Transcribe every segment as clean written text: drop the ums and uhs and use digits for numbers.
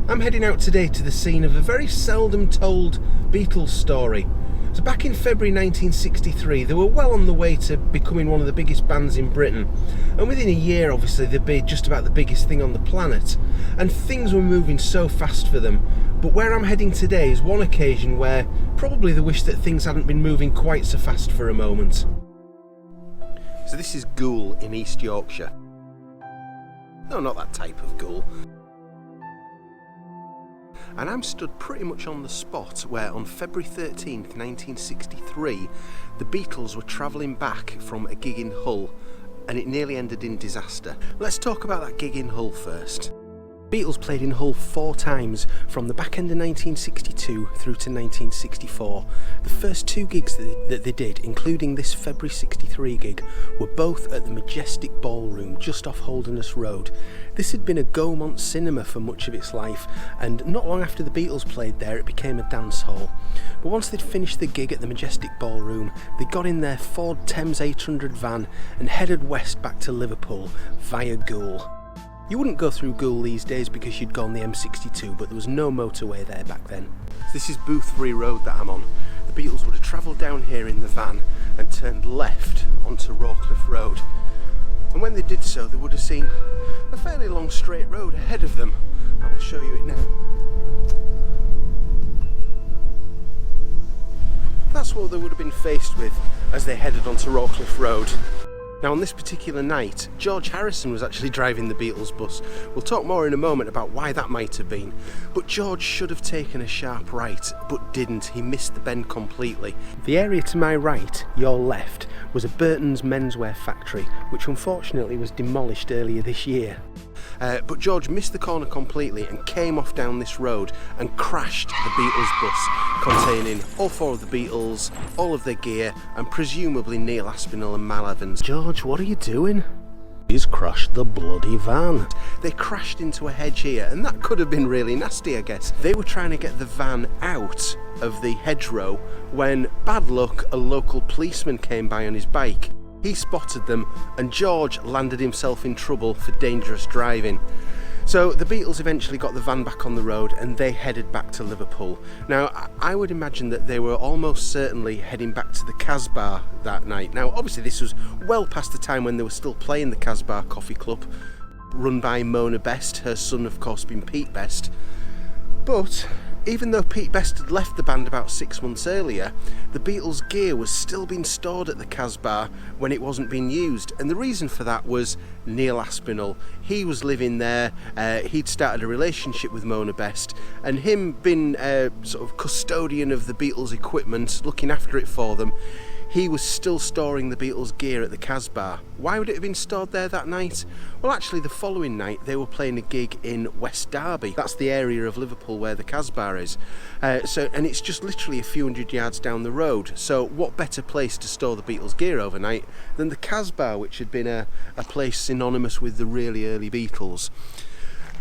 I'm heading out today to the scene of a very seldom told Beatles story. So back in February 1963, they were well on the way to becoming one of the biggest bands in Britain. And within a year, obviously, they'd be just about the biggest thing on the planet. And things were moving so fast for them. But where I'm heading today is one occasion where probably they wish that things hadn't been moving quite so fast for a moment. So this is Goole in East Yorkshire. No, not that type of Goole. And I'm stood pretty much on the spot where on February 13th, 1963, the Beatles were travelling back from a gig in Hull, and it nearly ended in disaster. Let's talk about that gig in Hull first. Beatles played in Hull 4 times from the back end of 1962 through to 1964. The first 2 gigs that they did, including this February 63 gig, were both at the Majestic Ballroom just off Holderness Road. This had been a Gaumont cinema for much of its life, and not long after the Beatles played there it became a dance hall. But once they'd finished the gig at the Majestic Ballroom, they got in their Ford Thames 800 van and headed west back to Liverpool via Goole. You wouldn't go through Goole these days because you'd gone the M62, but there was no motorway there back then. This is Boothbury Road that I'm on. The Beatles would have travelled down here in the van and turned left onto Rawcliffe Road. And when they did so, they would have seen a fairly long straight road ahead of them. I will show you it now. That's what they would have been faced with as they headed onto Rawcliffe Road. Now on this particular night, George Harrison was actually driving the Beatles bus. We'll talk more in a moment about why that might have been. But George should have taken a sharp right, but didn't. He missed the bend completely. The area to my right, your left, was a Burton's menswear factory, which unfortunately was demolished earlier this year. But George missed the corner completely and came off down this road and crashed the Beatles bus, containing all 4 of the Beatles, all of their gear, and presumably Neil Aspinall and Mal Evans. George, what are you doing? He's crashed the bloody van. They crashed into a hedge here, and that could have been really nasty, I guess. They were trying to get the van out of the hedgerow when, bad luck, a local policeman came by on his bike. He spotted them and George landed himself in trouble for dangerous driving. So the Beatles eventually got the van back on the road and they headed back to Liverpool. Now I would imagine that they were almost certainly heading back to the Casbah that night. Now obviously this was well past the time when they were still playing the Casbah Coffee Club, run by Mona Best, her son of course being Pete Best. But even though Pete Best had left the band about 6 months earlier, the Beatles' gear was still being stored at the Casbah when it wasn't being used. And the reason for that was Neil Aspinall. He was living there, he'd started a relationship with Mona Best, and him being sort of custodian of the Beatles' equipment, looking after it for them, he was still storing the Beatles' gear at the Casbah. Why would it have been stored there that night? Well, actually the following night they were playing a gig in West Derby. That's the area of Liverpool where the Casbah is. And it's just literally a few hundred yards down the road. So what better place to store the Beatles' gear overnight than the Casbah, which had been a place synonymous with the really early Beatles.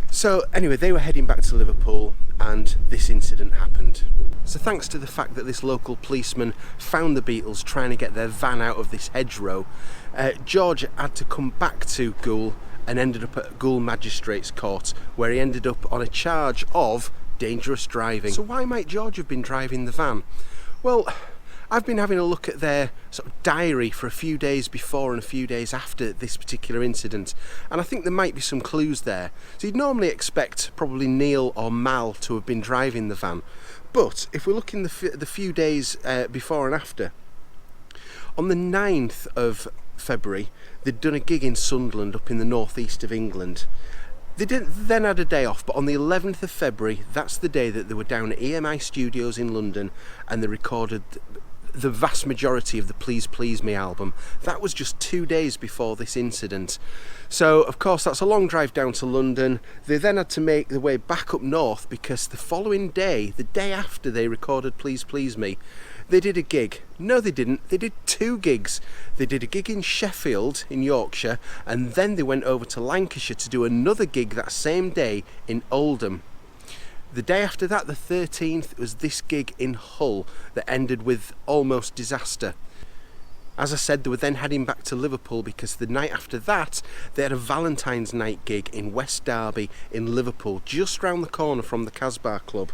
So anyway, they were heading back to Liverpool and this incident happened. So thanks to the fact that this local policeman found the Beatles trying to get their van out of this hedgerow, George had to come back to Goole and ended up at Goole Magistrates Court, where he ended up on a charge of dangerous driving. So why might George have been driving the van? Well, I've been having a look at their sort of diary for a few days before and a few days after this particular incident, and I think there might be some clues there. So you'd normally expect probably Neil or Mal to have been driving the van, but if we're looking the few days before and after, on the 9th of February they'd done a gig in Sunderland up in the northeast of England. They then had a day off, but on the 11th of February, that's the day that they were down at EMI Studios in London and they recorded the vast majority of the Please Please Me album. That was just 2 days before this incident. So of course that's a long drive down to London. They then had to make their way back up north because the following day, the day after they recorded Please Please Me, they did a gig. No, they didn't. They did 2 gigs. They did a gig in Sheffield in Yorkshire, and then they went over to Lancashire to do another gig that same day in Oldham. The day after that, the 13th, was this gig in Hull that ended with almost disaster. As I said, they were then heading back to Liverpool because the night after that they had a Valentine's night gig in West Derby in Liverpool, just round the corner from the Casbah Club.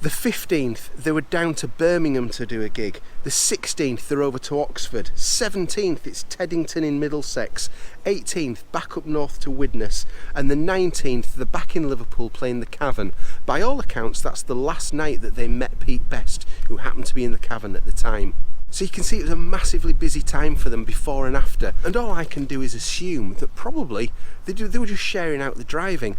The 15th they were down to Birmingham to do a gig. The 16th they're over to Oxford. 17th it's Teddington in Middlesex. 18th back up north to Widnes. And the 19th they're back in Liverpool playing the Cavern. By all accounts that's the last night that they met Pete Best, who happened to be in the Cavern at the time. So you can see it was a massively busy time for them before and after, and all I can do is assume that probably they were just sharing out the driving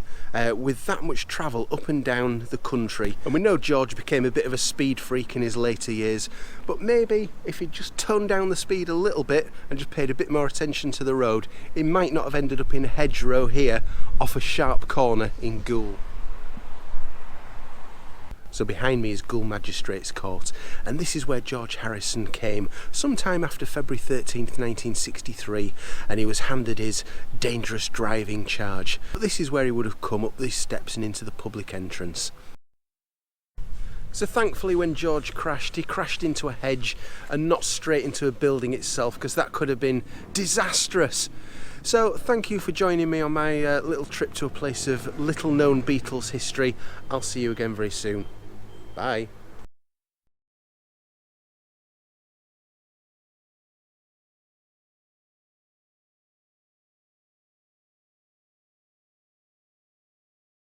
with that much travel up and down the country. And we know George became a bit of a speed freak in his later years, but maybe if he'd just toned down the speed a little bit and just paid a bit more attention to the road, he might not have ended up in a hedgerow here off a sharp corner in Goole. So behind me is Goole Magistrates Court, and this is where George Harrison came sometime after February 13th, 1963, and he was handed his dangerous driving charge. But this is where he would have come up these steps and into the public entrance. So thankfully when George crashed, he crashed into a hedge and not straight into a building itself, because that could have been disastrous. So thank you for joining me on my little trip to a place of little known Beatles history. I'll see you again very soon. Bye.